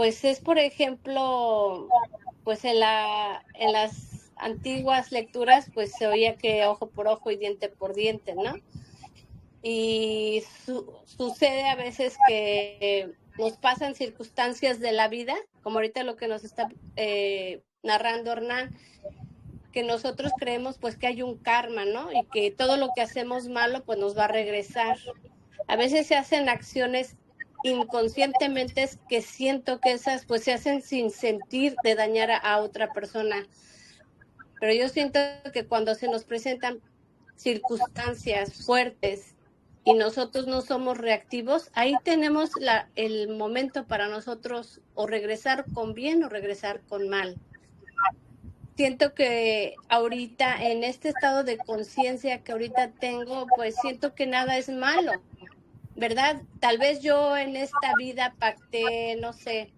pues es, por ejemplo, pues en las antiguas lecturas, pues se oía que ojo por ojo y diente por diente, ¿no? Y sucede a veces que nos pasan circunstancias de la vida, como ahorita lo que nos está narrando Hernán, que nosotros creemos pues que hay un karma, ¿no? Y que todo lo que hacemos malo pues nos va a regresar. A veces se hacen acciones inconscientemente que siento que esas pues se hacen sin sentir de dañar a otra persona. Pero yo siento que cuando se nos presentan circunstancias fuertes y nosotros no somos reactivos, ahí tenemos el momento para nosotros o regresar con bien o regresar con mal. Siento que ahorita, en este estado de conciencia que ahorita tengo, pues siento que nada es malo, ¿verdad? Tal vez yo en esta vida pacté, no sé,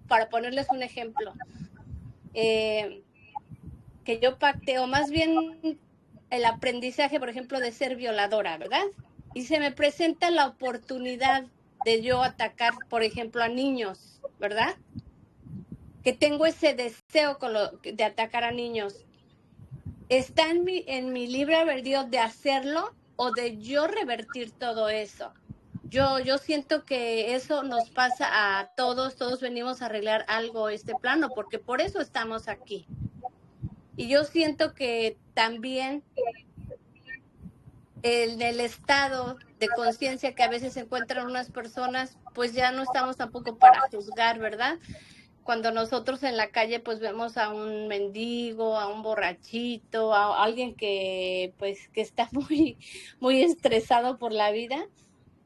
para ponerles un ejemplo, que yo pacté, o más bien el aprendizaje, por ejemplo, de ser violadora, ¿verdad? Y se me presenta la oportunidad de yo atacar, por ejemplo, a niños, ¿verdad? Que tengo ese deseo de atacar a niños. ¿Está en mi libre albedrío de hacerlo o de yo revertir todo eso? Yo siento que eso nos pasa a todos venimos a arreglar algo este plano, porque por eso estamos aquí. Y yo siento que también en el estado de conciencia que a veces se encuentran unas personas, pues ya no estamos tampoco para juzgar, ¿verdad? Cuando nosotros en la calle pues vemos a un mendigo, a un borrachito, a alguien que pues que está muy estresado por la vida,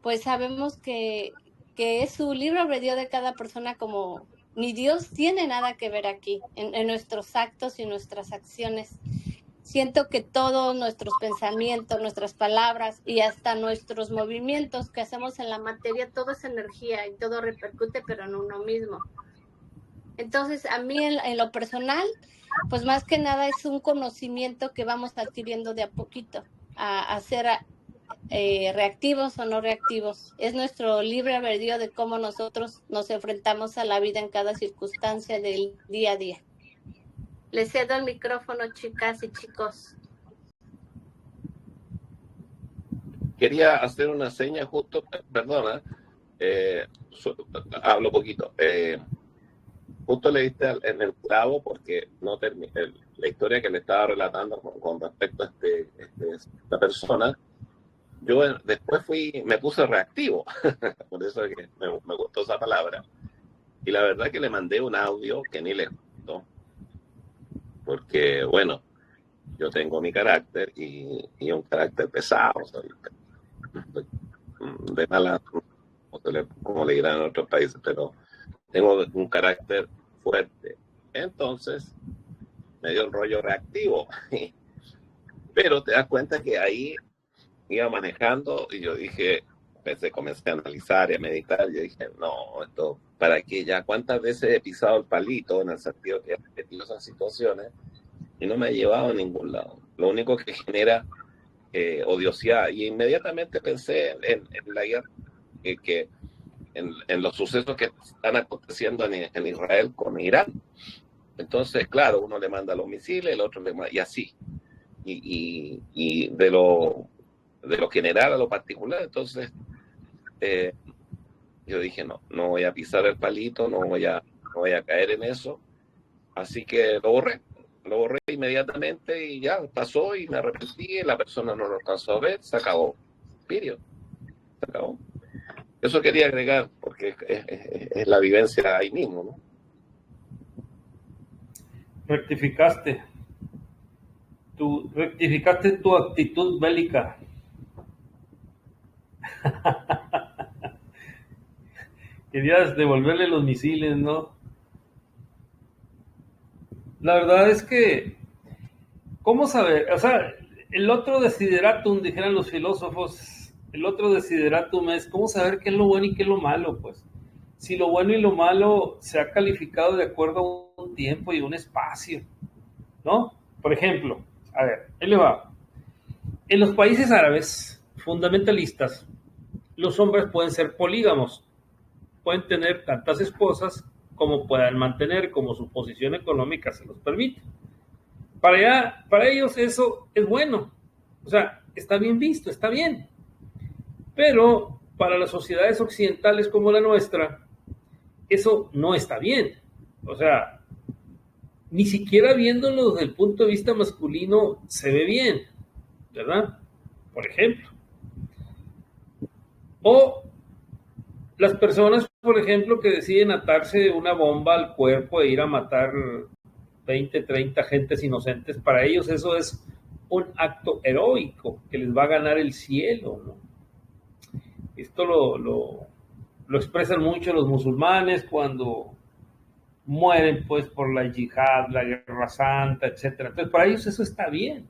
pues sabemos que es su libre albedrío de cada persona, como ni Dios tiene nada que ver aquí en nuestros actos y nuestras acciones. Siento que todos nuestros pensamientos, nuestras palabras y hasta nuestros movimientos que hacemos en la materia, todo es energía y todo repercute, pero en uno mismo. Entonces, a mí en lo personal, pues más que nada es un conocimiento que vamos adquiriendo de a poquito, a ser reactivos o no reactivos. Es nuestro libre albedrío de cómo nosotros nos enfrentamos a la vida en cada circunstancia del día a día. Les cedo el micrófono, chicas y chicos. Quería hacer una seña justo, perdona, hablo poquito. Justo le diste en el clavo porque no la historia que le estaba relatando con respecto a esta persona. Yo después me puse reactivo, por eso es que me gustó esa palabra. Y la verdad que le mandé un audio que ni le gustó, porque bueno, yo tengo mi carácter y un carácter pesado, de mala, como le dirán en otros países, pero tengo un carácter fuerte. Entonces, me dio el rollo reactivo. Pero te das cuenta que ahí iba manejando y yo dije, comencé a analizar y a meditar. Y yo dije, no, esto, ¿para qué ya? ¿Cuántas veces he pisado el palito en el sentido que he repetido esas situaciones y no me ha llevado a ningún lado? Lo único que genera odiosidad. Y inmediatamente pensé en la guerra, en los sucesos que están aconteciendo en Israel con Irán. Entonces, claro, uno le manda los misiles, el otro le manda, y así. Y de lo general a lo particular. Entonces, yo dije, no voy a pisar el palito, no voy a caer en eso. Así que lo borré inmediatamente y ya pasó y me arrepentí, la persona no lo alcanzó a ver, se acabó. Period. Se acabó. Eso quería agregar porque es la vivencia ahí mismo, ¿no? Rectificaste tu actitud bélica. Querías devolverle los misiles, ¿no? La verdad es que, ¿cómo saber? O sea, el otro desideratum, dijeran los filósofos, el otro desideratum es cómo saber qué es lo bueno y qué es lo malo, pues. Si lo bueno y lo malo se ha calificado de acuerdo a un tiempo y un espacio, ¿no? Por ejemplo, a ver, ahí le va. En los países árabes fundamentalistas, los hombres pueden ser polígamos, pueden tener tantas esposas como puedan mantener, como su posición económica se los permite. Para ellos eso es bueno, o sea, está bien visto, está bien, pero para las sociedades occidentales como la nuestra, eso no está bien, o sea, ni siquiera viéndolo desde el punto de vista masculino se ve bien, ¿verdad? Por ejemplo. O las personas, por ejemplo, que deciden atarse una bomba al cuerpo e ir a matar 20, 30 gentes inocentes, para ellos eso es un acto heroico que les va a ganar el cielo, ¿no? Esto lo expresan mucho los musulmanes cuando mueren pues por la yihad, la guerra santa, etcétera. Entonces para ellos eso está bien,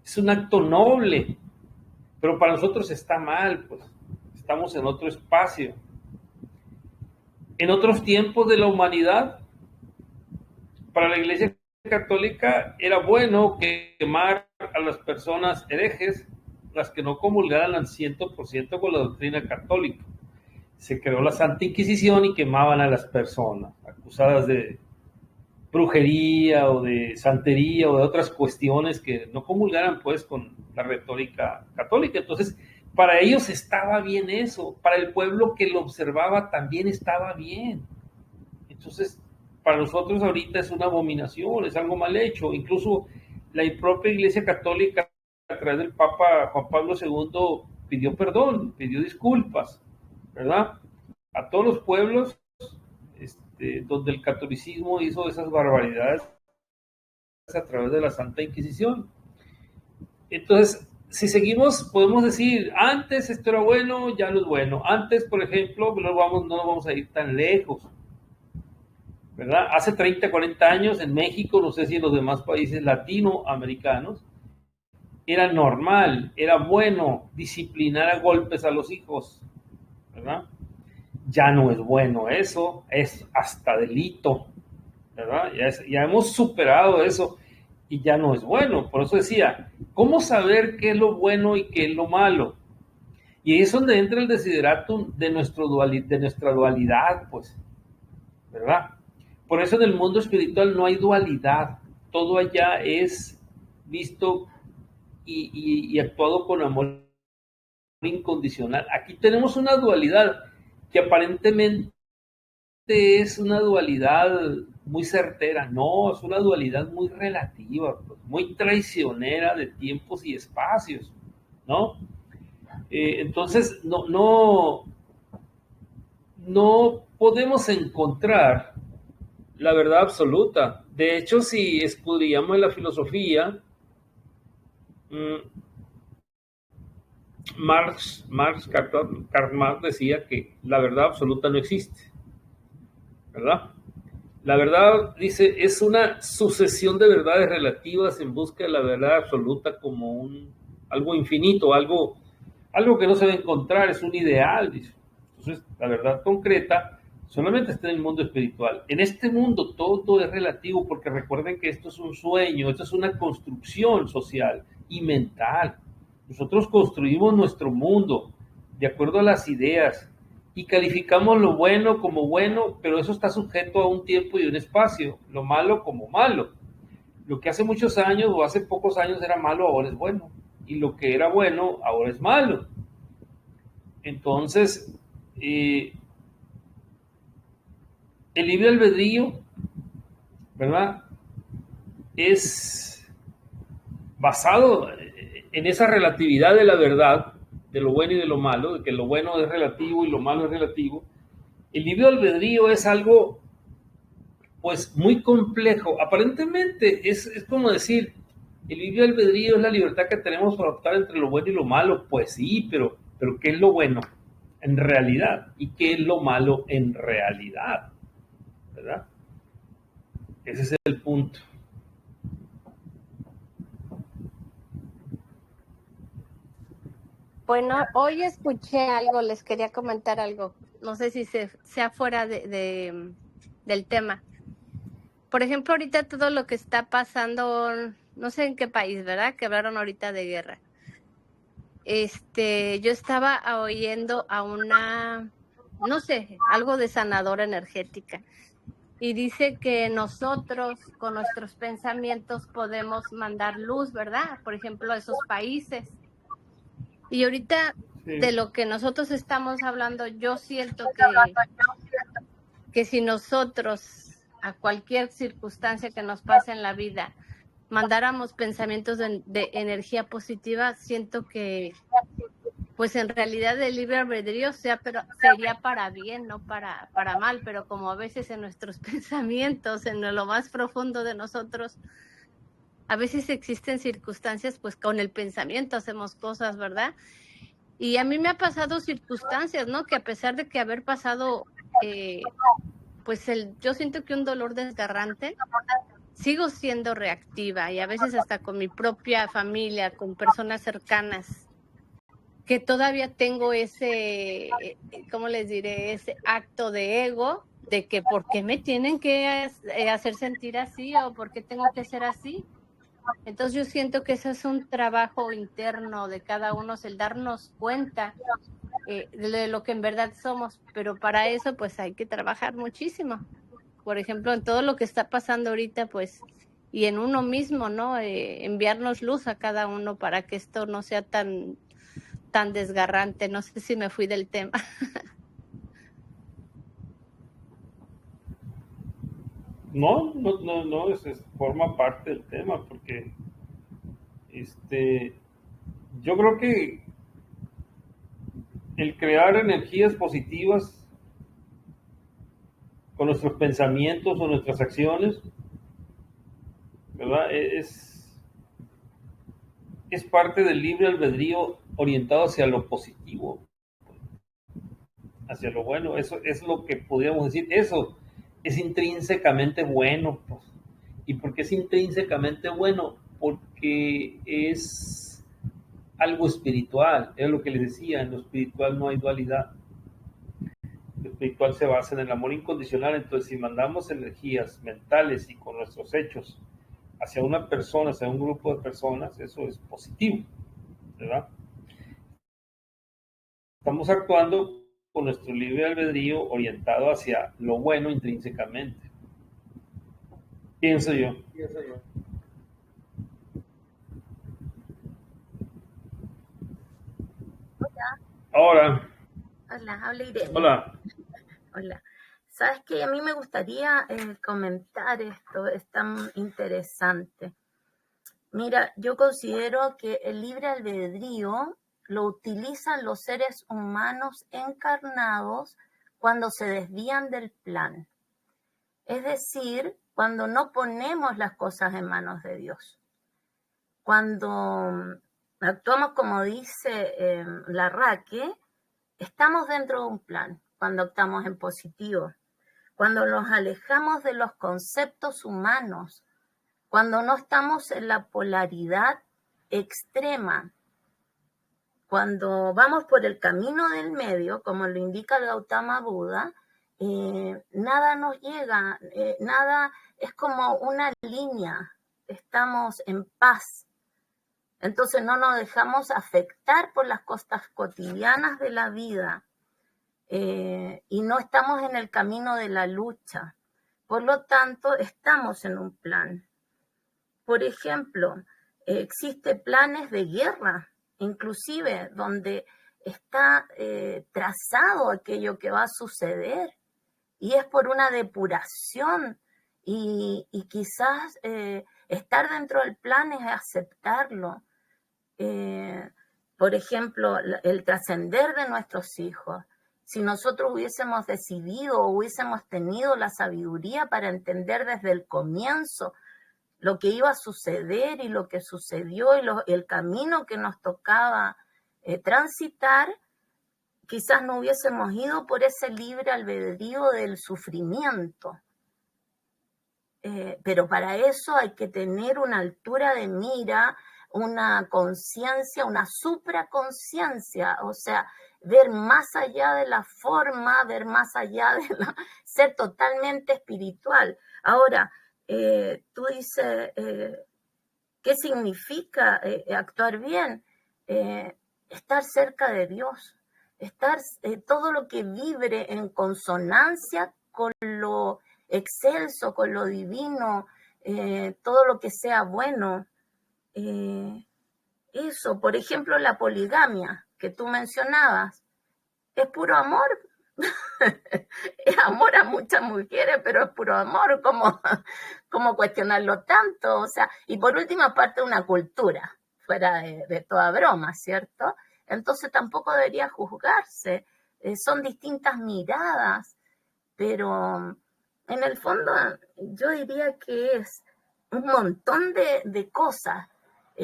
es un acto noble, pero para nosotros está mal, pues estamos en otro espacio. En otros tiempos de la humanidad, para la Iglesia Católica era bueno quemar a las personas herejes, las que no comulgaran al 100% con la doctrina católica. Se creó la Santa Inquisición y quemaban a las personas acusadas de brujería o de santería o de otras cuestiones que no comulgaran pues con la retórica católica. Entonces, para ellos estaba bien eso, para el pueblo que lo observaba también estaba bien. Entonces, para nosotros ahorita es una abominación, es algo mal hecho. Incluso la propia Iglesia Católica, a través del Papa Juan Pablo II, pidió perdón, pidió disculpas, ¿verdad? A todos los pueblos donde el catolicismo hizo esas barbaridades a través de la Santa Inquisición. Entonces, si seguimos, podemos decir, antes esto era bueno, ya no es bueno. Antes, por ejemplo, no vamos a ir tan lejos, ¿verdad? Hace 30, 40 años en México, no sé si en los demás países latinoamericanos, era normal, era bueno disciplinar a golpes a los hijos, ¿verdad? Ya no es bueno eso, es hasta delito, ¿verdad? Ya hemos superado eso y ya no es bueno. Por eso decía, ¿cómo saber qué es lo bueno y qué es lo malo? Y ahí es donde entra el desideratum de nuestra dualidad, pues, ¿verdad? Por eso en el mundo espiritual no hay dualidad, todo allá es visto y actuado con amor incondicional. Aquí tenemos una dualidad que aparentemente es una dualidad muy certera, no, es una dualidad muy relativa, pues, muy traicionera de tiempos y espacios, ¿no? Entonces, no podemos encontrar la verdad absoluta. De hecho, si escudriñamos en la filosofía, Karl Marx decía que la verdad absoluta no existe, ¿verdad? La verdad, dice, es una sucesión de verdades relativas en busca de la verdad absoluta como algo infinito, algo que no se va a encontrar, es un ideal, dice. Entonces, la verdad concreta solamente está en el mundo espiritual. En este mundo todo es relativo, porque recuerden que esto es un sueño, esto es una construcción social y mental. Nosotros construimos nuestro mundo de acuerdo a las ideas y calificamos lo bueno como bueno, pero eso está sujeto a un tiempo y un espacio, lo malo como malo. Lo que hace muchos años o hace pocos años era malo, ahora es bueno. Y lo que era bueno, ahora es malo. Entonces, el libre albedrío, ¿verdad? Es basado en esa relatividad de la verdad, de lo bueno y de lo malo, de que lo bueno es relativo y lo malo es relativo. El libre albedrío es algo, pues, muy complejo. Aparentemente es como decir, el libre albedrío es la libertad que tenemos para optar entre lo bueno y lo malo. Pues sí, pero ¿qué es lo bueno en realidad? ¿Y qué es lo malo en realidad? ¿Verdad? Ese es el punto. Bueno, hoy escuché algo, les quería comentar algo. No sé si sea fuera del tema. Por ejemplo, ahorita todo lo que está pasando, no sé en qué país, ¿verdad? Que hablaron ahorita de guerra. Yo estaba oyendo a una, no sé, algo de sanadora energética. y dice que nosotros con nuestros pensamientos podemos mandar luz, ¿verdad? Por ejemplo, a esos países. Y ahorita de lo que nosotros estamos hablando, yo siento que si nosotros a cualquier circunstancia que nos pase en la vida mandáramos pensamientos de energía positiva, siento que pues en realidad el libre albedrío pero sería para bien, no para mal, pero como a veces en nuestros pensamientos, en lo más profundo de nosotros, a veces existen circunstancias, pues con el pensamiento hacemos cosas, ¿verdad? Y a mí me ha pasado circunstancias, ¿no? Que a pesar de que haber pasado, pues yo siento que un dolor desgarrante, sigo siendo reactiva y a veces hasta con mi propia familia, con personas cercanas, que todavía tengo ese, ¿cómo les diré? Ese acto de ego de que ¿por qué me tienen que hacer sentir así o por qué tengo que ser así? Entonces yo siento que ese es un trabajo interno de cada uno, el darnos cuenta de lo que en verdad somos, pero para eso pues hay que trabajar muchísimo. Por ejemplo, en todo lo que está pasando ahorita, pues, y en uno mismo, ¿no? Enviarnos luz a cada uno para que esto no sea tan desgarrante. No sé si me fui del tema. No, forma parte del tema, porque yo creo que el crear energías positivas con nuestros pensamientos o nuestras acciones, ¿verdad? Es parte del libre albedrío orientado hacia lo positivo, hacia lo bueno. Eso es lo que podríamos decir. Eso es intrínsecamente bueno, pues. ¿Y por qué es intrínsecamente bueno? Porque es algo espiritual. Es lo que les decía, en lo espiritual no hay dualidad. Lo espiritual se basa en el amor incondicional. Entonces, si mandamos energías mentales y con nuestros hechos hacia una persona, hacia un grupo de personas, eso es positivo, ¿verdad? Estamos actuando con nuestro libre albedrío orientado hacia lo bueno intrínsecamente. Pienso yo. Ahora. Hola, habla Irene. Hola. Hola. ¿Sabes qué? A mí me gustaría comentar esto, es tan interesante. Mira, yo considero que el libre albedrío lo utilizan los seres humanos encarnados cuando se desvían del plan. Es decir, cuando no ponemos las cosas en manos de Dios. Cuando actuamos como dice Larraque, estamos dentro de un plan, cuando actuamos en positivo, cuando nos alejamos de los conceptos humanos, cuando no estamos en la polaridad extrema, cuando vamos por el camino del medio, como lo indica el Gautama Buda, nada nos llega, nada es como una línea, estamos en paz. Entonces no nos dejamos afectar por las cosas cotidianas de la vida y no estamos en el camino de la lucha. Por lo tanto, estamos en un plan. Por ejemplo, existen planes de guerra, inclusive donde está trazado aquello que va a suceder y es por una depuración y quizás estar dentro del plan es aceptarlo. Por ejemplo, el trascender de nuestros hijos. Si nosotros hubiésemos decidido o hubiésemos tenido la sabiduría para entender desde el comienzo lo que iba a suceder y lo que sucedió y el camino que nos tocaba transitar, quizás no hubiésemos ido por ese libre albedrío del sufrimiento. Pero para eso hay que tener una altura de mira, una conciencia, una supraconciencia, o sea, ver más allá de la forma, ver más allá de ser totalmente espiritual. Ahora, tú dices, ¿qué significa actuar bien? Estar cerca de Dios, estar todo lo que vibre en consonancia con lo excelso, con lo divino, todo lo que sea bueno. Eso, por ejemplo, la poligamia que tú mencionabas, es puro amor. Es amor a muchas mujeres, pero es puro amor, como cuestionarlo tanto, o sea, y por última parte una cultura, fuera de toda broma, ¿cierto? Entonces tampoco debería juzgarse, son distintas miradas, pero en el fondo yo diría que es un montón de cosas.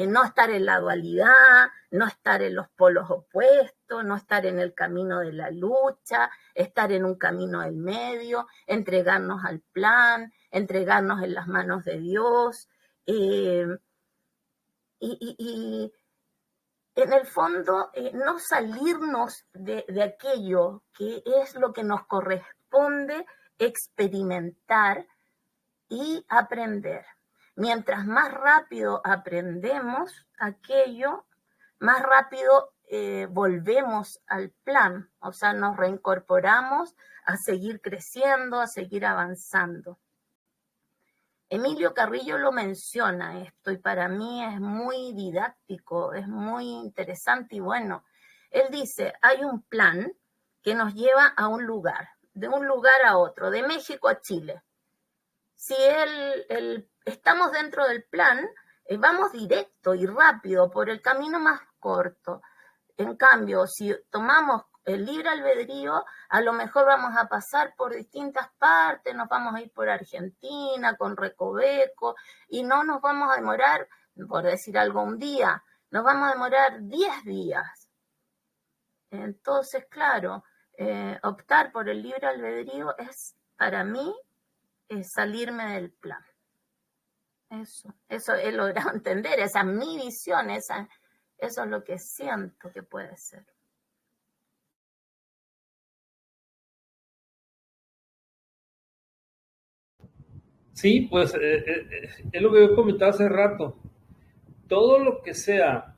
No estar en la dualidad, no estar en los polos opuestos, no estar en el camino de la lucha, estar en un camino del medio, entregarnos al plan, entregarnos en las manos de Dios. Y en el fondo, no salirnos de aquello que es lo que nos corresponde experimentar y aprender. Mientras más rápido aprendemos aquello, más rápido volvemos al plan, o sea, nos reincorporamos a seguir creciendo, a seguir avanzando. Emilio Carrillo lo menciona esto y para mí es muy didáctico, es muy interesante y bueno. Él dice, hay un plan que nos lleva a un lugar, de un lugar a otro, de México a Chile. Si estamos dentro del plan, vamos directo y rápido por el camino más corto. En cambio, si tomamos el libre albedrío, a lo mejor vamos a pasar por distintas partes, nos vamos a ir por Argentina, con Recoveco, y no nos vamos a demorar, por decir algo, un día, nos vamos a demorar 10 días. Entonces, claro, optar por el libre albedrío es, para mí, salirme del plan. Eso he logrado entender, esa es mi visión, eso es lo que siento que puede ser. Sí, pues es lo que yo comentaba hace rato. Todo lo que sea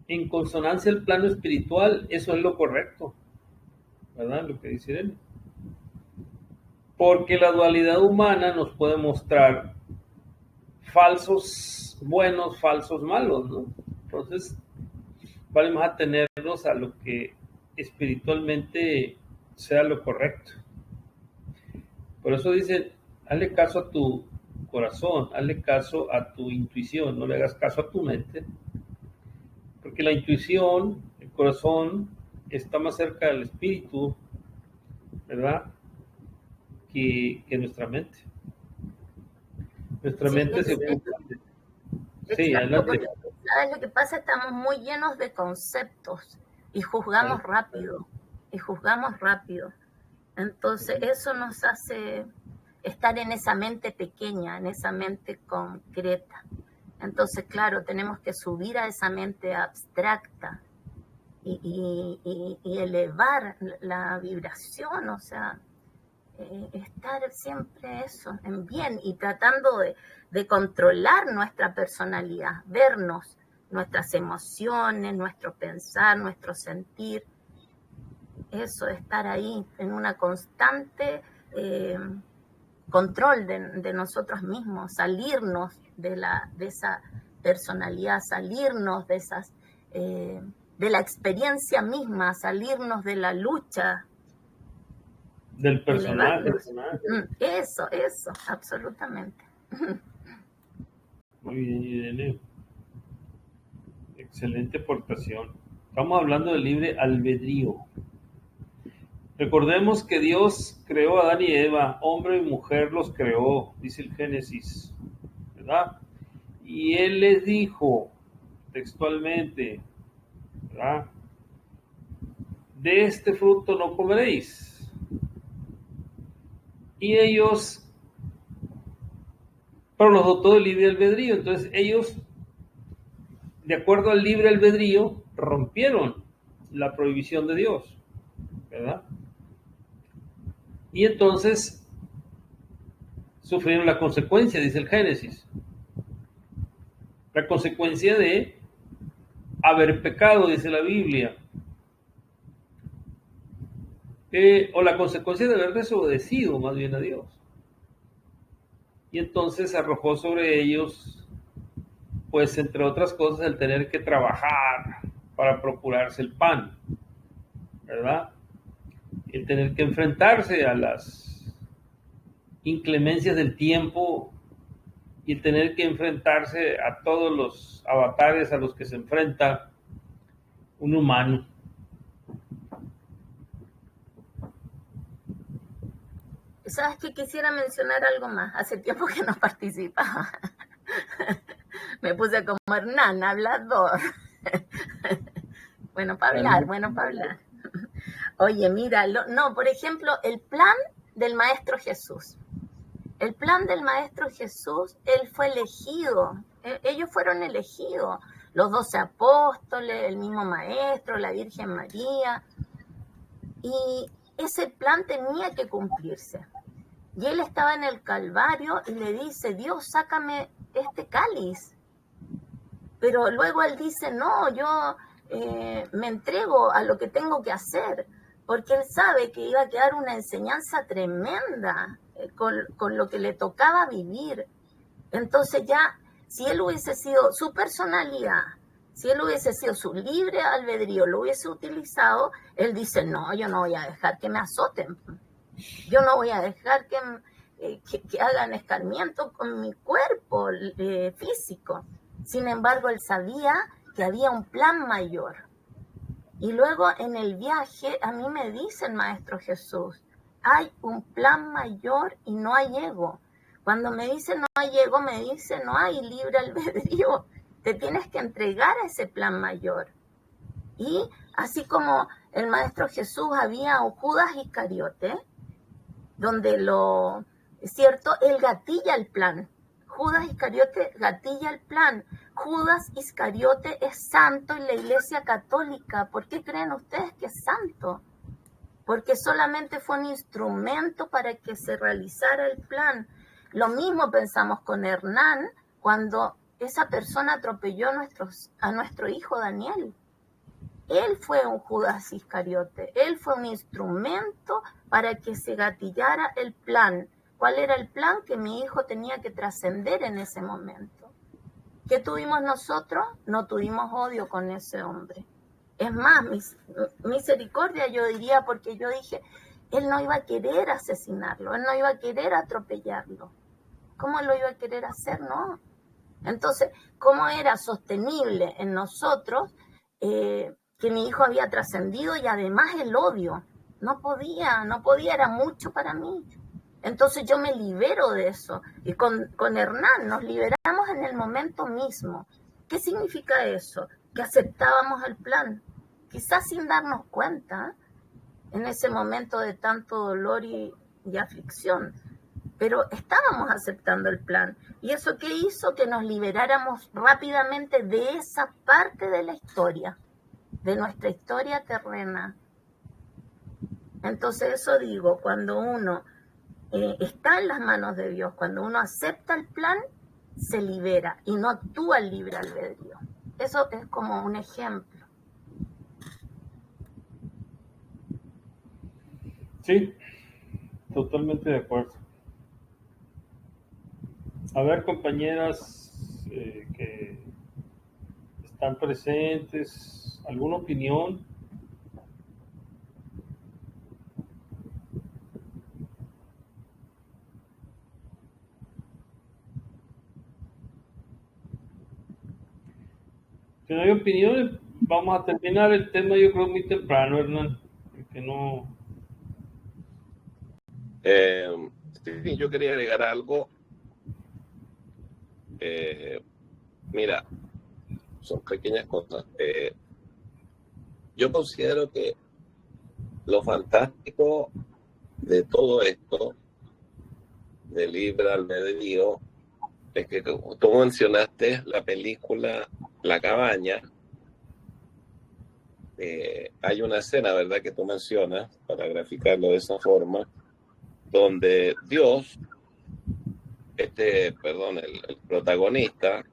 en consonancia al plano espiritual, eso es lo correcto, ¿verdad? Lo que dice él. Porque la dualidad humana nos puede mostrar falsos buenos, falsos malos, ¿no? Entonces, vale más atenernos a lo que espiritualmente sea lo correcto. Por eso dicen, hazle caso a tu corazón, hazle caso a tu intuición, no le hagas caso a tu mente, porque la intuición, el corazón, está más cerca del espíritu, ¿verdad? Que nuestra mente. Nuestra mente se ocupa de... Sí, adelante. ¿Sabes lo que pasa? Estamos muy llenos de conceptos y juzgamos rápido, Entonces eso nos hace estar en esa mente pequeña, en esa mente concreta. Entonces, claro, tenemos que subir a esa mente abstracta y elevar la vibración, o sea, estar siempre eso, en bien y tratando de controlar nuestra personalidad, vernos, nuestras emociones, nuestro pensar, nuestro sentir. Eso, estar ahí en una constante control de nosotros mismos, salirnos de esa personalidad, salirnos de esas de la experiencia misma, salirnos de la lucha. Del personaje. Eso, absolutamente. Muy bien, Irene. Excelente aportación. Estamos hablando del libre albedrío. Recordemos que Dios creó a Adán y Eva, hombre y mujer los creó, dice el Génesis, ¿verdad? Y Él les dijo textualmente, ¿verdad? De este fruto no comeréis. Y ellos, pero los dotó del libre albedrío. Entonces ellos, de acuerdo al libre albedrío, rompieron la prohibición de Dios, ¿verdad? Y entonces sufrieron la consecuencia, dice el Génesis. La consecuencia de haber pecado, dice la Biblia. o la consecuencia de haber desobedecido más bien a Dios. Y entonces arrojó sobre ellos, pues entre otras cosas, el tener que trabajar para procurarse el pan, ¿verdad? El tener que enfrentarse a las inclemencias del tiempo y el tener que enfrentarse a todos los avatares a los que se enfrenta un humano. ¿Sabes que quisiera mencionar algo más? Hace tiempo que no participaba. Me puse como Hernán, hablador. Bueno para hablar. Oye, mira, por ejemplo, el plan del Maestro Jesús. El plan del Maestro Jesús, él fue elegido. Ellos fueron elegidos. Los 12 apóstoles, el mismo Maestro, la Virgen María. Y ese plan tenía que cumplirse. Y él estaba en el Calvario y le dice, Dios, sácame este cáliz. Pero luego él dice, no, yo me entrego a lo que tengo que hacer, porque él sabe que iba a quedar una enseñanza tremenda con lo que le tocaba vivir. Entonces ya, si él hubiese sido su personalidad, si él hubiese sido su libre albedrío, lo hubiese utilizado, él dice, no, yo no voy a dejar que me azoten. Yo no voy a dejar que hagan escarmiento con mi cuerpo físico. Sin embargo, él sabía que había un plan mayor. Y luego en el viaje, a mí me dice el Maestro Jesús, hay un plan mayor y no hay ego. Cuando me dice no hay ego, me dice no hay libre albedrío. Te tienes que entregar a ese plan mayor. Y así como el Maestro Jesús había un Judas Iscariote, donde él gatilla el plan. Judas Iscariote gatilla el plan. Judas Iscariote es santo en la Iglesia Católica. ¿Por qué creen ustedes que es santo? Porque solamente fue un instrumento para que se realizara el plan. Lo mismo pensamos con Hernán cuando esa persona atropelló a nuestro hijo Daniel. Él fue un Judas Iscariote, él fue un instrumento para que se gatillara el plan. ¿Cuál era el plan? Que mi hijo tenía que trascender en ese momento. ¿Qué tuvimos nosotros? No tuvimos odio con ese hombre. Es más, misericordia yo diría, porque yo dije, él no iba a querer asesinarlo, él no iba a querer atropellarlo. ¿Cómo lo iba a querer hacer? No. Entonces, ¿cómo era sostenible en nosotros que mi hijo había trascendido y además el odio? No podía, era mucho para mí. Entonces yo me libero de eso. Y con Hernán nos liberamos en el momento mismo. ¿Qué significa eso? Que aceptábamos el plan, quizás sin darnos cuenta, en ese momento de tanto dolor y aflicción. Pero estábamos aceptando el plan. ¿Y eso qué hizo? Que nos liberáramos rápidamente de esa parte de la historia, de nuestra historia terrena. Entonces eso digo, cuando uno está en las manos de Dios, cuando uno acepta el plan, se libera y no actúa el libre albedrío. Eso es como un ejemplo. Sí, totalmente de acuerdo. A ver, compañeras que están presentes, ¿alguna opinión? Si no hay opiniones, vamos a terminar el tema, yo creo, muy temprano, Hernán, porque no... Sí, yo quería agregar algo. Mira, son pequeñas cosas. Yo considero que lo fantástico de todo esto, de libre albedrío, es que tú mencionaste la película La Cabaña. Hay una escena, ¿verdad?, que tú mencionas, para graficarlo de esa forma, donde Dios, el protagonista,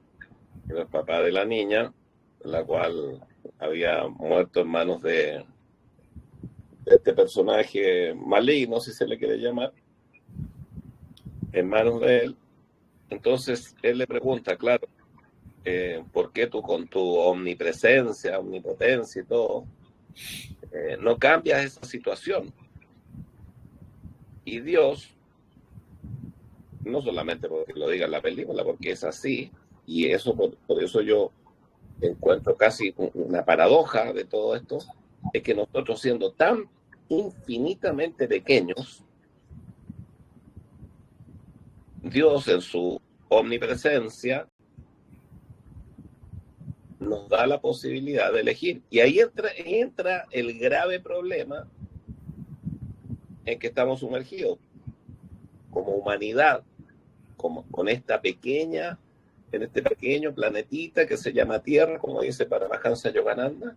el papá de la niña, la cual había muerto en manos de este personaje maligno, si se le quiere llamar, en manos de él. Entonces él le pregunta, claro, ¿por qué tú con tu omnipresencia, omnipotencia y todo, no cambias esa situación? Y Dios, no solamente porque lo diga en la película, porque es así, y eso por eso yo encuentro casi una paradoja de todo esto, es que nosotros siendo tan infinitamente pequeños, Dios en su omnipresencia nos da la posibilidad de elegir. Y ahí entra el grave problema en que estamos sumergidos como humanidad, con esta pequeña, en este pequeño planetita que se llama Tierra, como dice Paramahansa Yogananda,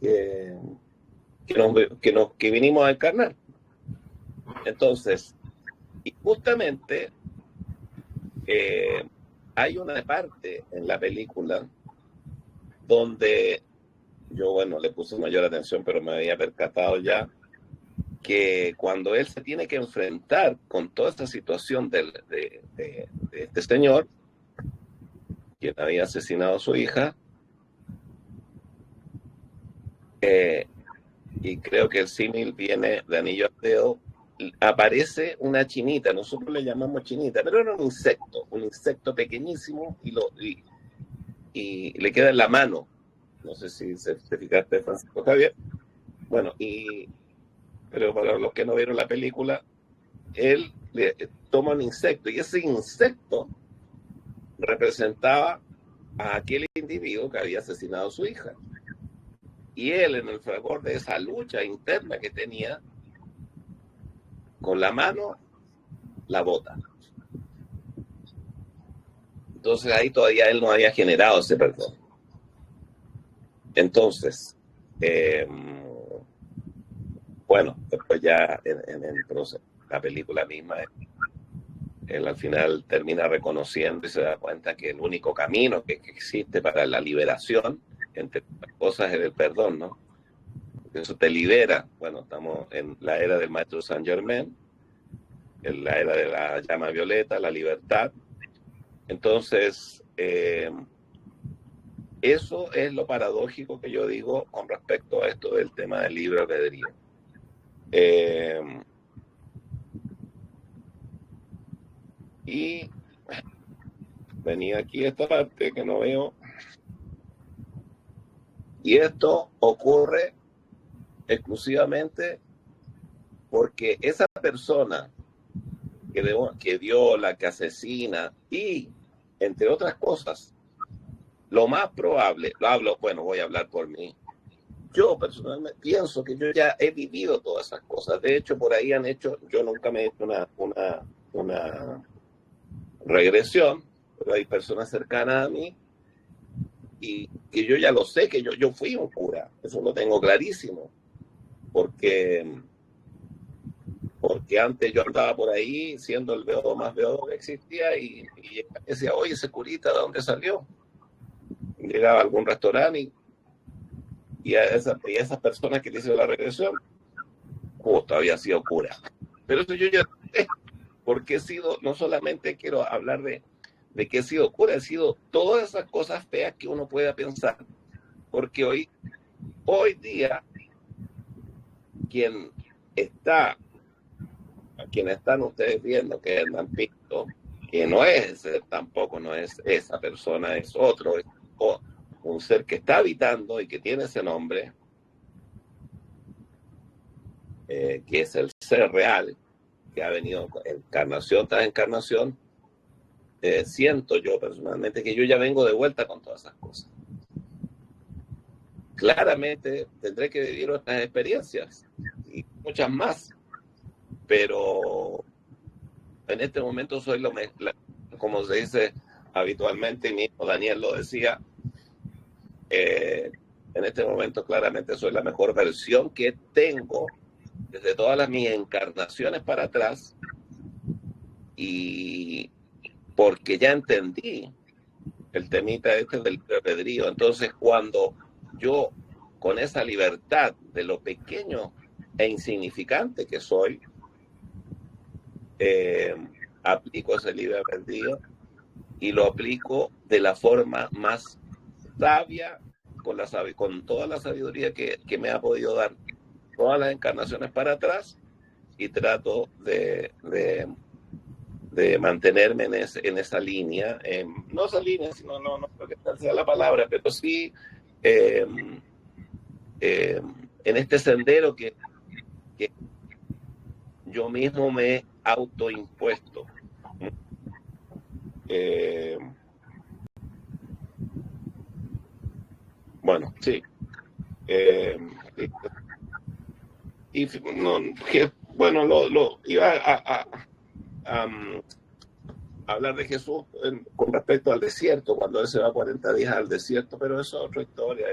que vinimos a encarnar. Entonces, y justamente hay una parte en la película donde yo, bueno, le puse mayor atención, pero me había percatado ya que cuando él se tiene que enfrentar con toda esta situación de este señor, quien había asesinado a su hija, y creo que el símil viene de anillo al dedo, aparece una chinita, nosotros le llamamos chinita, pero era un insecto pequeñísimo, y le queda en la mano. No sé si se fijaste, Francisco Javier. Bueno, pero para los que no vieron la película, él le toma un insecto, y ese insecto representaba a aquel individuo que había asesinado a su hija. Y él, en el fragor de esa lucha interna que tenía, con la mano la bota. Entonces ahí todavía él no había generado ese perdón. Entonces, bueno, después ya en el proceso, la película misma, él al final termina reconociendo y se da cuenta que el único camino que existe para la liberación, entre otras cosas, es el perdón, ¿no? Eso te libera. Bueno, estamos en la era del maestro Saint Germain, en la era de la llama violeta, la libertad. Entonces, eso es lo paradójico que yo digo con respecto a esto del tema del libre albedrío. Y venía aquí esta parte que no veo. Y esto ocurre exclusivamente porque esa persona que viola, que asesina y, entre otras cosas, lo más probable, voy a hablar por mí. Yo personalmente pienso que yo ya he vivido todas esas cosas. De hecho, por ahí yo nunca me he hecho una regresión, pero hay personas cercanas a mí y que yo ya lo sé, que yo fui un cura. Eso lo tengo clarísimo. Porque antes yo andaba por ahí siendo el beodo más beodo que existía y decía, oye, ese curita, ¿de dónde salió? Y llegaba a algún restaurante y a esas personas que le hicieron la regresión, justo había sido cura. Pero eso yo ya sé, porque he sido, no solamente quiero hablar de que he sido cura, he sido todas esas cosas feas que uno pueda pensar, porque hoy día quienes están ustedes viendo, que es Hernán Pinto, que tampoco no es esa persona, es otro, es un ser que está habitando y que tiene ese nombre, que es el ser real, que ha venido encarnación tras encarnación. Siento yo personalmente que yo ya vengo de vuelta con todas esas cosas. Claramente tendré que vivir otras experiencias y muchas más, pero en este momento soy como se dice habitualmente, y mi hijo Daniel lo decía, en este momento claramente soy la mejor versión que tengo desde todas mis encarnaciones para atrás, y porque ya entendí el temita del libre albedrío. Entonces, cuando yo, con esa libertad de lo pequeño e insignificante que soy, aplico ese libre albedrío y lo aplico de la forma más sabia, con toda la sabiduría que me ha podido dar todas las encarnaciones para atrás, y trato de mantenerme en esa línea, no esa línea, sino no creo que tal sea la palabra, pero sí en este sendero que yo mismo me he autoimpuesto. Bueno, sí. Y bueno, iba a hablar de Jesús con respecto al desierto, cuando él se va 40 días al desierto, pero eso es otra historia.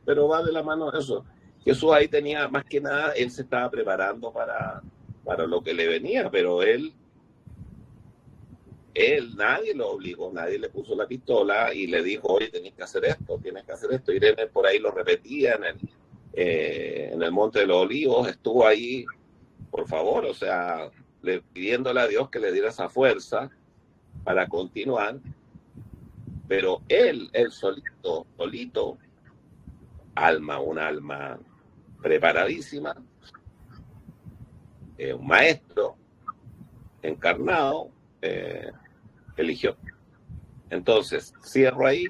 Pero va de la mano eso. Jesús ahí tenía, más que nada, él se estaba preparando para lo que le venía, pero él nadie lo obligó, nadie le puso la pistola y le dijo, oye, tienes que hacer esto. Irene por ahí lo repetía en el Monte de los Olivos, estuvo ahí, por favor, o sea, pidiéndole a Dios que le diera esa fuerza para continuar, pero él solito, un alma preparadísima, un maestro encarnado, eligió. Entonces, cierro ahí.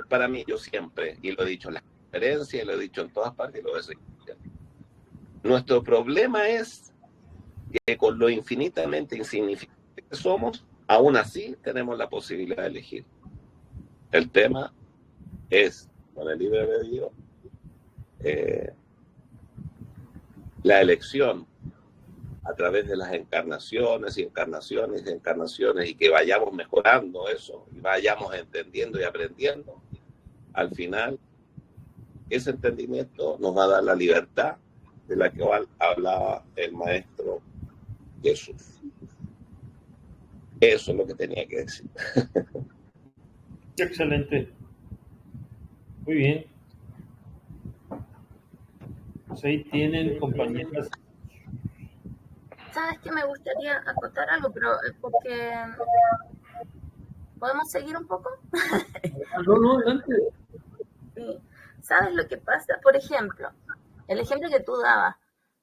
Para mí, yo siempre, y lo he dicho en las conferencias, y lo he dicho en todas partes, y lo voy a seguir diciendo. Nuestro problema es que con lo infinitamente insignificante que somos, aún así tenemos la posibilidad de elegir. El tema es, con el libre albedrío, la elección a través de las encarnaciones, y que vayamos mejorando eso, y vayamos entendiendo y aprendiendo. Al final, ese entendimiento nos va a dar la libertad de la que hablaba el Maestro Jesús. Eso es lo que tenía que decir. Excelente. Muy bien. Pues ahí tienen, compañeras. ¿Sabes qué? Me gustaría acotar algo, pero porque ¿podemos seguir un poco? No, antes. Sí. ¿Sabes lo que pasa? Por ejemplo, el ejemplo que tú dabas,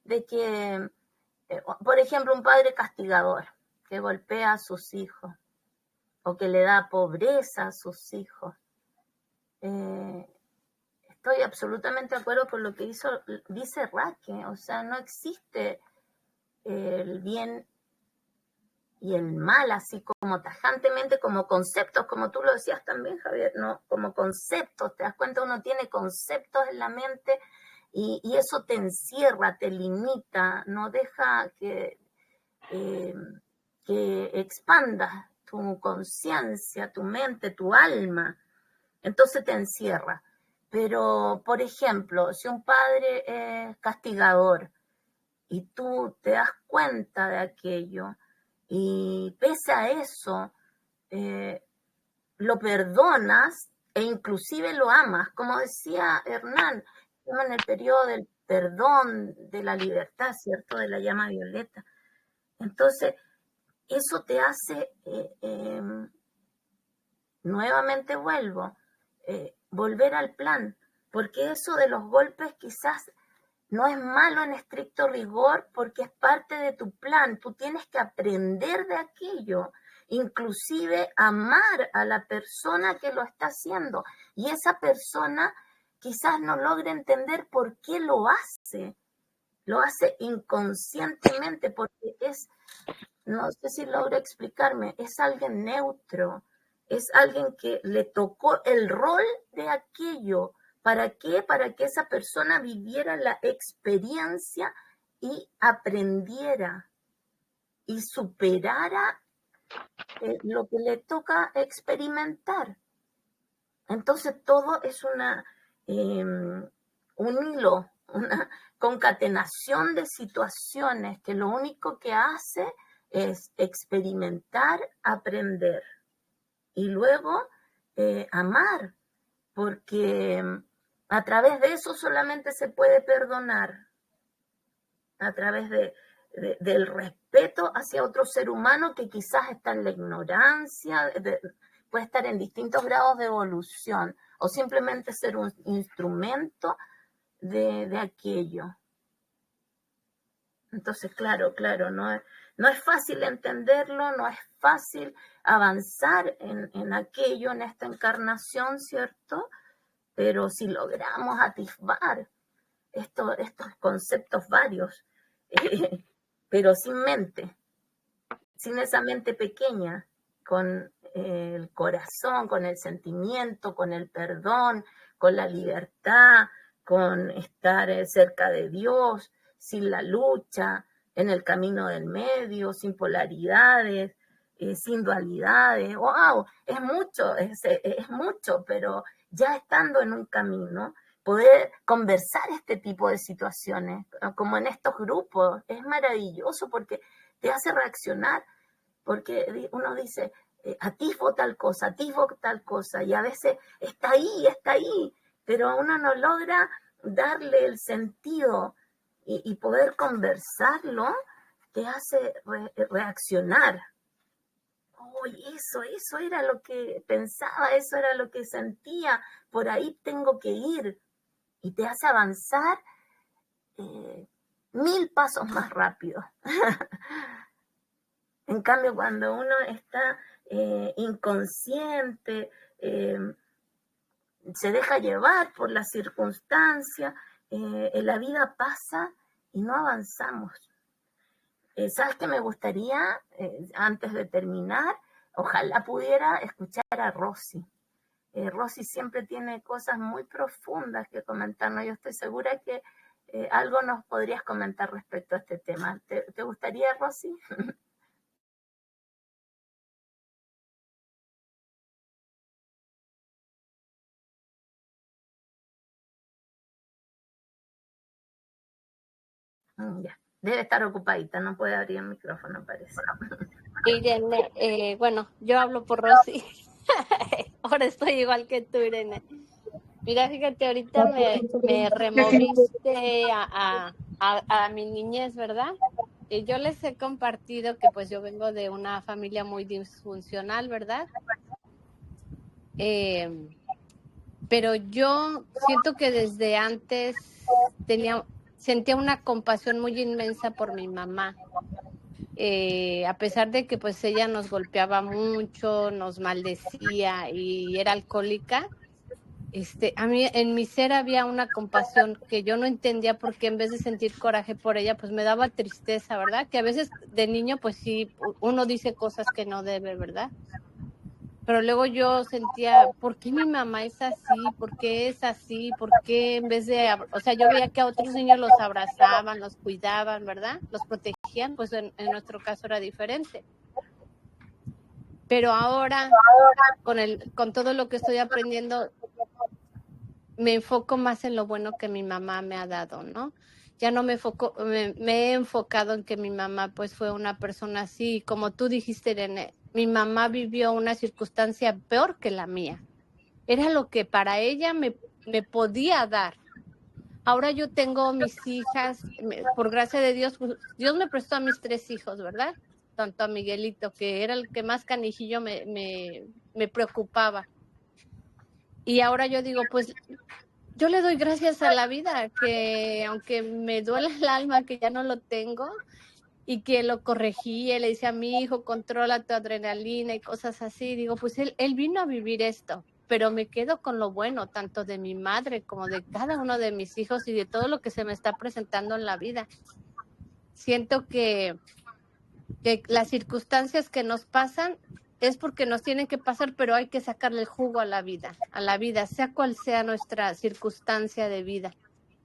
de que, por ejemplo, un padre castigador que golpea a sus hijos o que le da pobreza a sus hijos. Estoy absolutamente de acuerdo con lo que dice Raque. O sea, no existe el bien y el mal así como tajantemente, como conceptos, como tú lo decías también, Javier, ¿no? Como conceptos, te das cuenta, uno tiene conceptos en la mente y eso te encierra, te limita, no deja que expandas tu conciencia, tu mente, tu alma, entonces te encierra. Pero, por ejemplo, si un padre es castigador y tú te das cuenta de aquello, y pese a eso, lo perdonas e inclusive lo amas. Como decía Hernán, en el periodo del perdón, de la libertad, ¿cierto? De la llama violeta. Entonces, eso te hace, nuevamente vuelvo, volver al plan, porque eso de los golpes quizás no es malo en estricto rigor porque es parte de tu plan. Tú tienes que aprender de aquello, inclusive amar a la persona que lo está haciendo. Y esa persona quizás no logre entender por qué lo hace. Lo hace inconscientemente porque no sé si logro explicarme, es alguien neutro, es alguien que le tocó el rol de aquello. ¿Para qué? Para que esa persona viviera la experiencia y aprendiera y superara lo que le toca experimentar. Entonces todo es un hilo, una concatenación de situaciones que lo único que hace es experimentar, aprender y luego amar, porque a través de eso solamente se puede perdonar. a través del respeto hacia otro ser humano que quizás está en la ignorancia, puede estar en distintos grados de evolución o simplemente ser un instrumento de aquello. Entonces, claro, no es fácil entenderlo, no es fácil avanzar en aquello, en esta encarnación, ¿cierto? Pero si logramos atisbar estos conceptos varios, pero sin mente, sin esa mente pequeña, con el corazón, con el sentimiento, con el perdón, con la libertad, con estar cerca de Dios, sin la lucha, en el camino del medio, sin polaridades, sin dualidades. ¡Wow! Es mucho, pero ya estando en un camino, poder conversar este tipo de situaciones, como en estos grupos, es maravilloso porque te hace reaccionar, porque uno dice, atisbo tal cosa, y a veces está ahí, pero uno no logra darle el sentido y poder conversarlo, te hace reaccionar. Eso era lo que pensaba, eso era lo que sentía, por ahí tengo que ir. Y te hace avanzar 1000 pasos más rápido. En cambio, cuando uno está inconsciente, se deja llevar por las circunstancias, la vida pasa y no avanzamos. ¿Sabes qué me gustaría, antes de terminar? Ojalá pudiera escuchar a Rosy. Rosy siempre tiene cosas muy profundas que comentarnos. Yo estoy segura que algo nos podrías comentar respecto a este tema. ¿Te gustaría, Rosy? Ya. Debe estar ocupadita, no puede abrir el micrófono, parece. Irene, bueno, yo hablo por Rosy. Ahora estoy igual que tú, Irene. Mira, fíjate, ahorita me removiste a mi niñez, ¿verdad? Y yo les he compartido que pues yo vengo de una familia muy disfuncional, ¿verdad? Pero yo siento que desde antes sentía una compasión muy inmensa por mi mamá. A pesar de que pues ella nos golpeaba mucho, nos maldecía y era alcohólica, a mí en mi ser había una compasión que yo no entendía, porque en vez de sentir coraje por ella, pues me daba tristeza, ¿verdad? Que a veces de niño pues sí, uno dice cosas que no debe, ¿verdad? Pero luego yo sentía, ¿por qué mi mamá es así? ¿Por qué es así? ¿Por qué en vez de, o sea, yo veía que a otros niños los abrazaban, los cuidaban, ¿verdad? Los protegían, pues en nuestro caso era diferente. Pero ahora, con todo lo que estoy aprendiendo, me enfoco más en lo bueno que mi mamá me ha dado, ¿no? Ya no me he enfocado en que mi mamá pues fue una persona así, como tú dijiste, Irene, mi mamá vivió una circunstancia peor que la mía. Era lo que para ella me podía dar. Ahora yo tengo mis hijas, por gracia de Dios, pues, Dios me prestó a mis 3 hijos, ¿verdad? Tanto a Miguelito, que era el que más canijillo me preocupaba. Y ahora yo digo, pues yo le doy gracias a la vida, que aunque me duele el alma que ya no lo tengo, y que lo corregí, le dice a mi hijo, controla tu adrenalina y cosas así, digo, pues él vino a vivir esto, pero me quedo con lo bueno, tanto de mi madre como de cada uno de mis hijos y de todo lo que se me está presentando en la vida. Siento que las circunstancias que nos pasan es porque nos tienen que pasar, pero hay que sacarle el jugo a la vida, sea cual sea nuestra circunstancia de vida.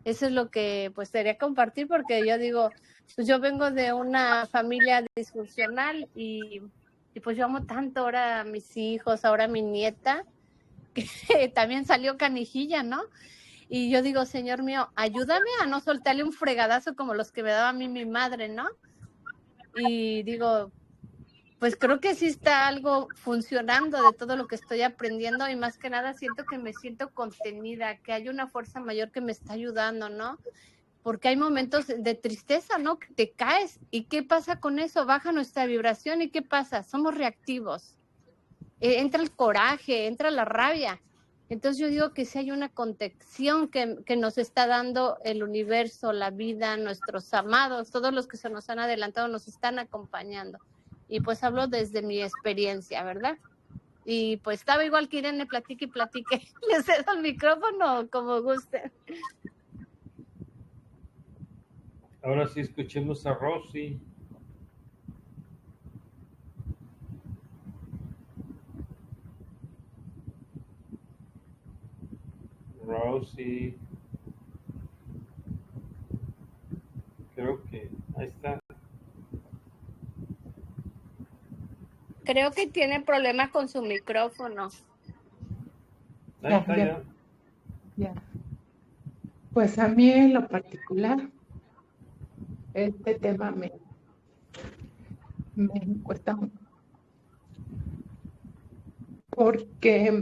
Eso es lo que pues quería compartir, porque yo digo, pues yo vengo de una familia disfuncional y pues yo amo tanto ahora a mis hijos, ahora a mi nieta, que también salió canijilla, ¿no? Y yo digo, Señor mío, ayúdame a no soltarle un fregadazo como los que me daba a mí mi madre, ¿no? Y digo, pues creo que sí está algo funcionando de todo lo que estoy aprendiendo, y más que nada siento que me siento contenida, que hay una fuerza mayor que me está ayudando, ¿no? porque hay momentos de tristeza, ¿no? Que te caes. ¿Y qué pasa con eso? Baja nuestra vibración. ¿Y qué pasa? Somos reactivos. Entra el coraje, entra la rabia. Entonces yo digo que sí hay una contención que nos está dando el universo, la vida, nuestros amados, todos los que se nos han adelantado nos están acompañando. Y pues hablo desde mi experiencia, ¿verdad? Y pues estaba igual que Irene, platique y platique. Les cedo el micrófono como gusten. Ahora sí escuchemos a Rosy. Rosy. Creo que ahí está. Creo que tiene problemas con su micrófono. Ahí está ya. Ya. Pues a mí en lo particular, este tema me cuesta mucho. Porque,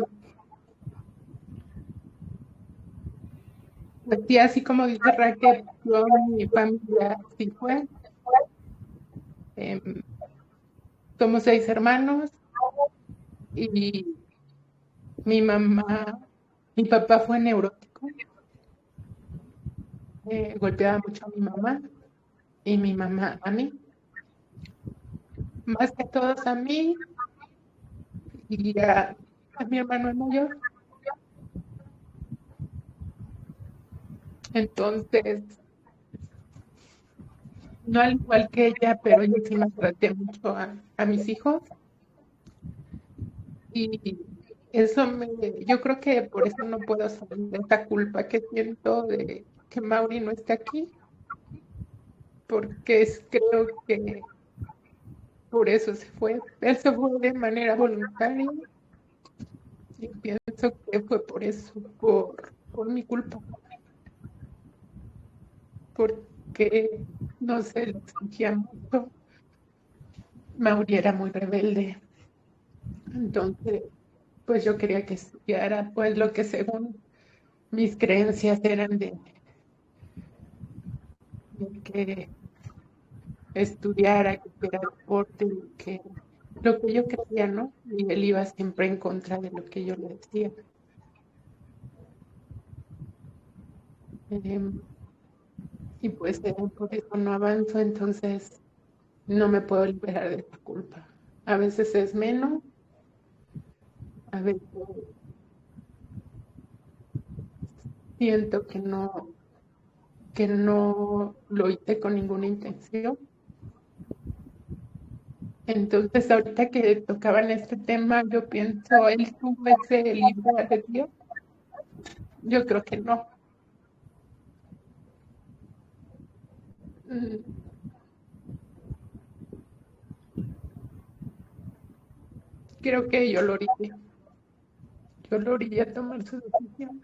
pues sí, así como dice Raquel, yo en mi familia sí fue. Somos 6 hermanos y mi papá fue neurótico. Golpeaba mucho a mi mamá y mi mamá a mí. Más que todos a mí y a mi hermano el mayor. Entonces, no al igual que ella, pero yo sí maltraté mucho a mis hijos. Y eso yo creo que por eso no puedo salir de esta culpa que siento de que Mauri no está aquí, porque creo que por eso se fue. Él se fue de manera voluntaria y pienso que fue por eso, por mi culpa. Porque no se le exigía mucho. Mauri era muy rebelde. Entonces, pues yo quería que estudiara pues lo que según mis creencias eran de que estudiara, que hiciera deporte, lo que yo creía, ¿no? Y él iba siempre en contra de lo que yo le decía. Y pues por eso no avanzo, entonces no me puedo liberar de esta culpa. A veces es menos, a veces siento que no lo hice con ninguna intención. Entonces, ahorita que tocaban este tema, yo pienso, ¿él tuvo ese libre albedrío? Yo creo que no. Creo que yo lo orillé. Yo lo orillé a tomar su decisión.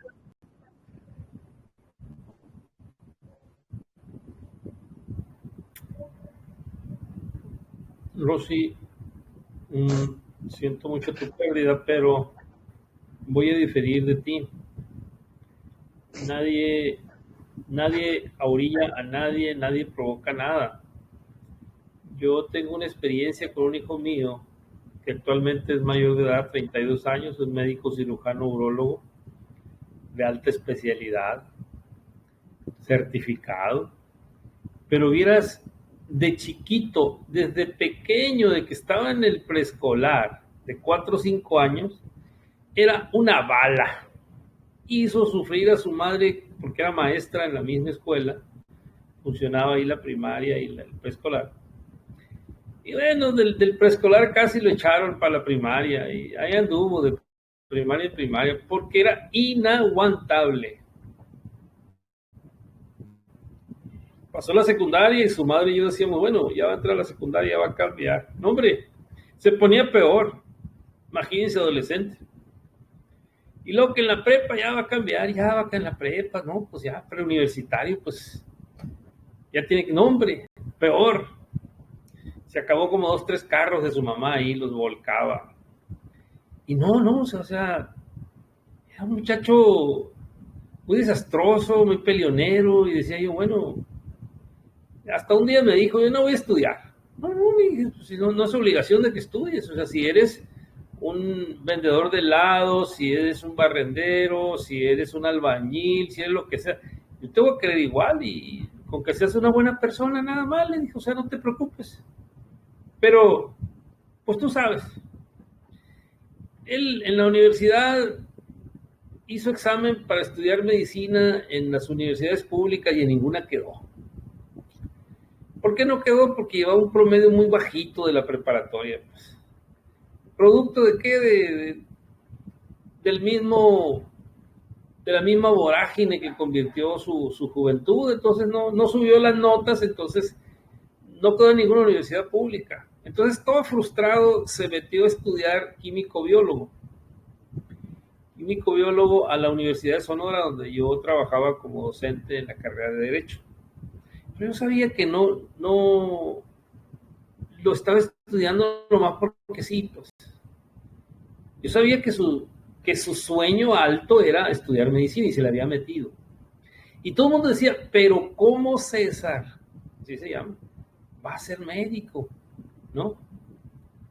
Rosy, siento mucho tu pérdida, pero voy a diferir de ti. Nadie orilla a nadie, nadie provoca nada. Yo tengo una experiencia con un hijo mío que actualmente es mayor de edad, 32 años, es médico cirujano urólogo de alta especialidad, certificado. Pero vieras, de chiquito, desde pequeño, de que estaba en el preescolar, de 4 o 5 años, era una bala. Hizo sufrir a su madre porque era maestra en la misma escuela, funcionaba ahí la primaria y el preescolar. Y bueno, del preescolar casi lo echaron para la primaria y ahí anduvo de primaria en primaria porque era inaguantable. Pasó la secundaria y su madre y yo decíamos, bueno, ya va a entrar a la secundaria, ya va a cambiar. No, hombre, se ponía peor. Imagínense, adolescente. Y luego que en la prepa ya va a cambiar, ya va que en la prepa, no, pues ya preuniversitario, pues ya tiene que, no, hombre, peor. Se acabó como 2, 3 carros de su mamá ahí, los volcaba. Y no, o sea, era un muchacho muy desastroso, muy peleonero, y decía yo, bueno, hasta un día me dijo, yo no voy a estudiar. No, pues, si no, no es obligación de que estudies, o sea, si eres un vendedor de helados, si eres un barrendero, si eres un albañil, si eres lo que sea, yo te voy a querer igual y con que seas una buena persona, nada más, le dijo, o sea, no te preocupes. Pero, pues tú sabes, él en la universidad hizo examen para estudiar medicina en las universidades públicas y en ninguna quedó. ¿Por qué no quedó? Porque llevaba un promedio muy bajito de la preparatoria. Pues. ¿Producto de qué? Del mismo, de la misma vorágine que convirtió su juventud. Entonces no subió las notas, entonces no quedó en ninguna universidad pública. Entonces, todo frustrado, se metió a estudiar químico-biólogo. Químico-biólogo a la Universidad de Sonora, donde yo trabajaba como docente en la carrera de Derecho. Pero yo sabía que no lo estaba estudiando nomás porque sí, pues. Yo sabía que su sueño alto era estudiar medicina y se le había metido. Y todo el mundo decía, pero ¿cómo César? Así se llama. Va a ser médico, ¿no?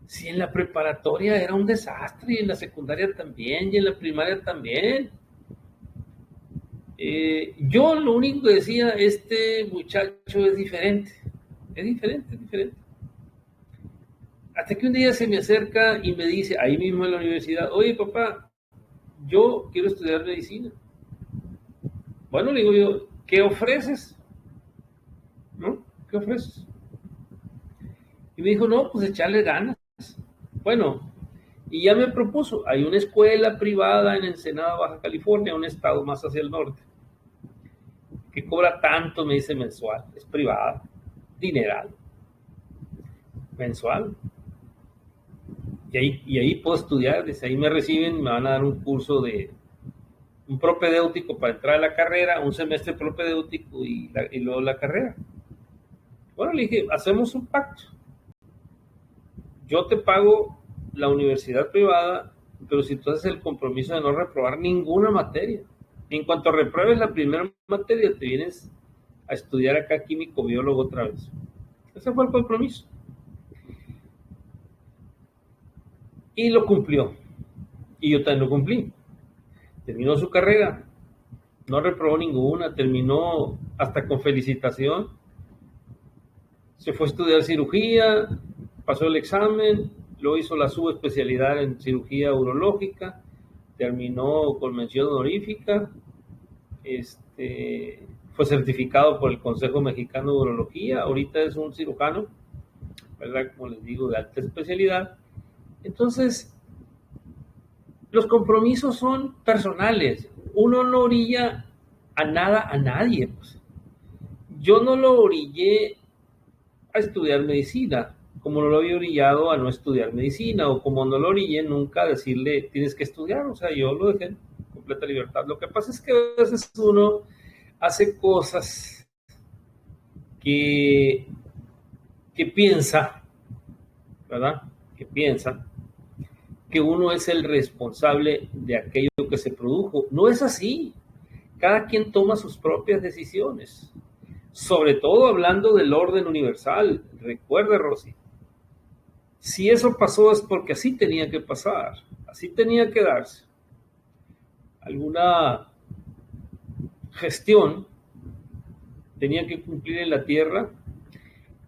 Si en la preparatoria era un desastre, y en la secundaria también, y en la primaria también. Yo lo único que decía, este muchacho es diferente. Es diferente, es diferente. Hasta que un día se me acerca y me dice, ahí mismo en la universidad, oye papá, yo quiero estudiar medicina. Bueno, le digo yo, ¿qué ofreces? ¿No? ¿Qué ofreces? Y me dijo, no, pues echarle ganas. Bueno, y ya me propuso, hay una escuela privada en Ensenada, Baja California, un estado más hacia el norte, que cobra tanto, me dice, mensual, es privada, dineral, mensual. Y ahí puedo estudiar, desde ahí me reciben, me van a dar un curso de un propedéutico para entrar a la carrera, un semestre propedéutico y luego la carrera. Bueno, le dije, hacemos un pacto. Yo te pago la universidad privada, pero si tú haces el compromiso de no reprobar ninguna materia. En cuanto repruebes la primera materia, te vienes a estudiar acá químico-biólogo otra vez. Ese fue el compromiso. Y lo cumplió. Y yo también lo cumplí. Terminó su carrera. No reprobó ninguna. Terminó hasta con felicitación. Se fue a estudiar cirugía. Pasó el examen. Luego hizo la subespecialidad en cirugía urológica. Terminó con mención honorífica. Fue certificado por el Consejo Mexicano de Urología. Ahorita es un cirujano, ¿verdad? Como les digo, de alta especialidad. Entonces, los compromisos son personales. Uno no orilla a nada a nadie. Pues. Yo no lo orillé a estudiar medicina, como no lo había orillado a no estudiar medicina, o como no lo orillé nunca a decirle, tienes que estudiar. O sea, yo lo dejé en completa libertad. Lo que pasa es que a veces uno hace cosas que piensa, ¿verdad? Que piensa que uno es el responsable de aquello que se produjo. No es así. Cada quien toma sus propias decisiones. Sobre todo hablando del orden universal. Recuerda, Rosy, si eso pasó es porque así tenía que pasar. Así tenía que darse. Alguna gestión tenía que cumplir en la tierra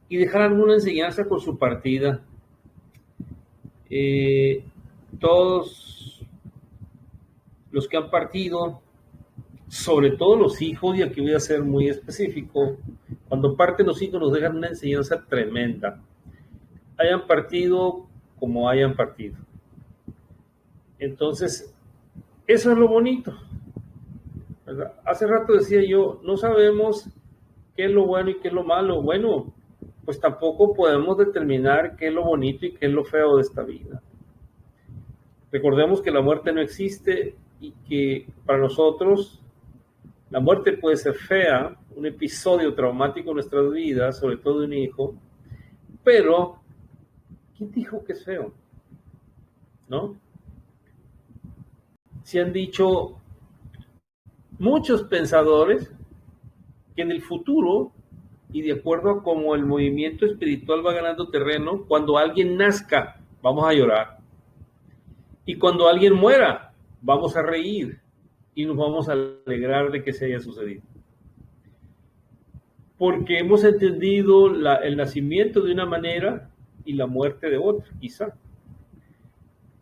y dejar alguna enseñanza con su partida. Todos los que han partido, sobre todo los hijos, y aquí voy a ser muy específico, cuando parten los hijos nos dejan una enseñanza tremenda, hayan partido como hayan partido. Entonces, eso es lo bonito, ¿verdad? Hace rato decía yo, no sabemos qué es lo bueno y qué es lo malo. Bueno, pues tampoco podemos determinar qué es lo bonito y qué es lo feo de esta vida. Recordemos que la muerte no existe y que para nosotros la muerte puede ser fea, un episodio traumático en nuestras vidas, sobre todo de un hijo, pero ¿quién dijo que es feo? ¿No? Si han dicho muchos pensadores que en el futuro, y de acuerdo a cómo el movimiento espiritual va ganando terreno, cuando alguien nazca, vamos a llorar. Y cuando alguien muera, vamos a reír y nos vamos a alegrar de que se haya sucedido. Porque hemos entendido el nacimiento de una manera y la muerte de otra, quizá.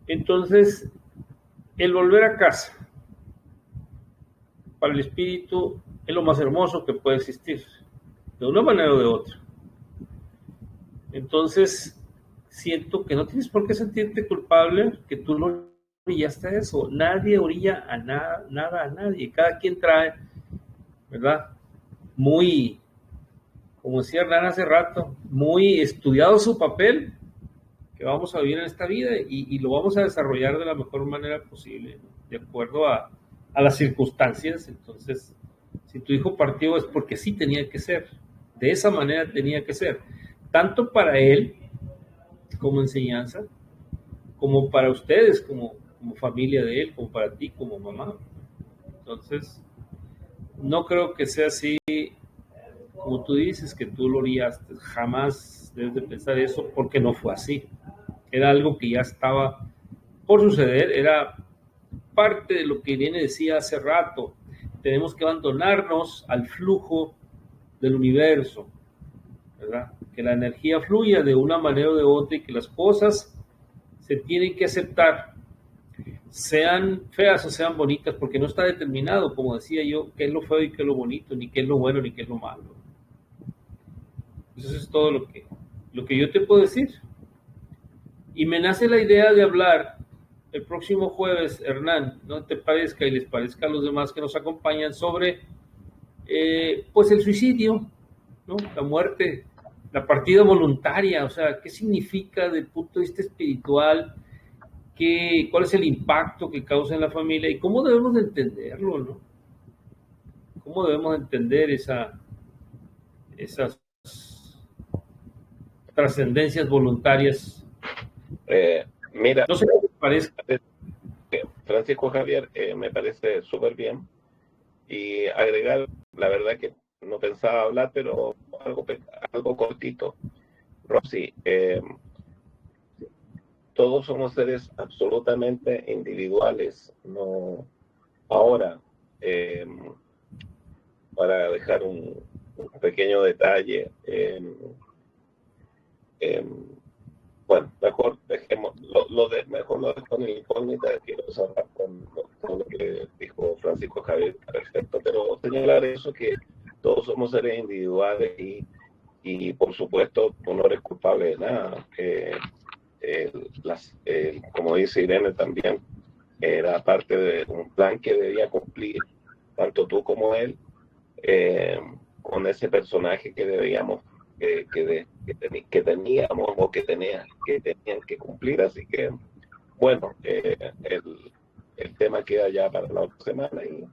Entonces, el volver a casa para el espíritu es lo más hermoso que puede existir, de una manera o de otra. Entonces, siento que no tienes por qué sentirte culpable, que tú no orillaste a eso. Nadie orilla a nada a nadie. Cada quien trae, ¿verdad? Muy, como decía Hernán hace rato, muy estudiado su papel que vamos a vivir en esta vida y lo vamos a desarrollar de la mejor manera posible, ¿no? De acuerdo a las circunstancias. Entonces, si tu hijo partió es porque sí tenía que ser, de esa manera tenía que ser, tanto para él como enseñanza, como para ustedes como familia de él, como para ti como mamá. Entonces, no creo que sea así como tú dices, que tú lo orillaste. Jamás debes de pensar eso, porque no fue así. Era algo que ya estaba por suceder, era parte de lo que Irene decía hace rato. Tenemos que abandonarnos al flujo del universo, ¿verdad? Que la energía fluya de una manera o de otra y que las cosas se tienen que aceptar, sean feas o sean bonitas, porque no está determinado, como decía yo, qué es lo feo y qué es lo bonito, ni qué es lo bueno ni qué es lo malo. Eso es todo lo que yo te puedo decir. Y me nace la idea de hablar el próximo jueves, Hernán, no te parezca y les parezca a los demás que nos acompañan, sobre pues el suicidio, ¿no? La muerte, la partida voluntaria, o sea, qué significa desde el punto de vista espiritual, cuál es el impacto que causa en la familia y cómo debemos de entenderlo, ¿no? Cómo debemos de entender esas trascendencias voluntarias. Mira, no sé qué te parece. Francisco Javier, me parece súper bien. Y agregar, la verdad que no pensaba hablar, pero algo cortito. Rosy, todos somos seres absolutamente individuales. No, ahora, para dejar un pequeño detalle, bueno, mejor dejemos mejor lo dejo en el incógnita, quiero cerrar con lo que dijo Francisco Javier, perfecto, pero señalar eso, que todos somos seres individuales y por supuesto tú no eres culpable de nada. Como dice Irene también, era parte de un plan que debía cumplir tanto tú como él, con ese personaje que debíamos que teníamos o que tenían que cumplir. Así que bueno, el tema queda ya para la otra semana y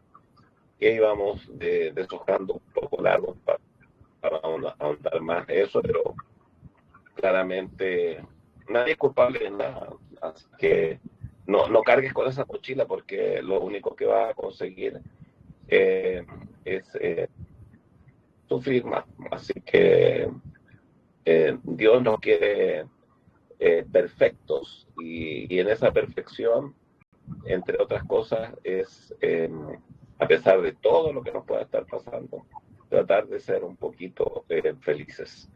que íbamos deshojando un poco largo para ahondar más de eso, pero claramente nadie es culpable de nada, así que no cargues con esa mochila, porque lo único que vas a conseguir es sufrir más. Así que Dios nos quiere perfectos, y en esa perfección, entre otras cosas, es a pesar de todo lo que nos pueda estar pasando, tratar de ser un poquito felices.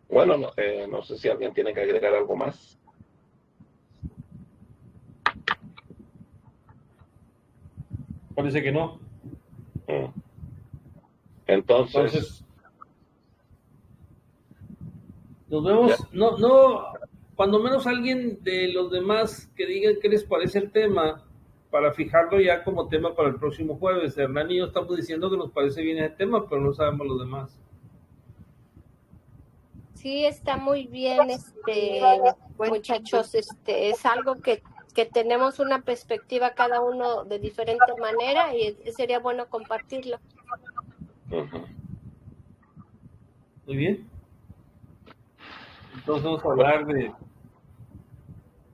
Bueno, no sé si alguien tiene que agregar algo más. Parece que no. Entonces nos vemos. No, cuando menos alguien de los demás que digan qué les parece el tema, para fijarlo ya como tema para el próximo jueves. Hernán y yo estamos diciendo que nos parece bien el tema, pero no sabemos los demás. Sí, está muy bien, muchachos, es algo que tenemos una perspectiva cada uno de diferente manera y sería bueno compartirlo. Uh-huh. Muy bien. Entonces vamos a hablar de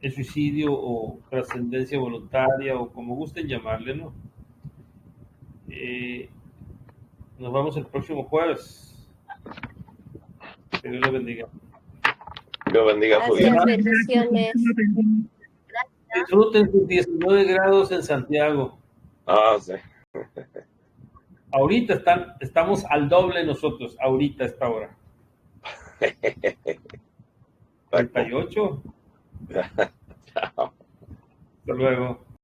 el suicidio o trascendencia voluntaria, o como gusten llamarle, ¿no? Nos vemos el próximo jueves. Que Dios los bendiga. Dios bendiga su vida. Gracias, bendiciones. Disfruten sus 19 grados en Santiago. Ah, sí. Ahorita estamos al doble nosotros, ahorita a esta hora. 38. Chao. Hasta luego.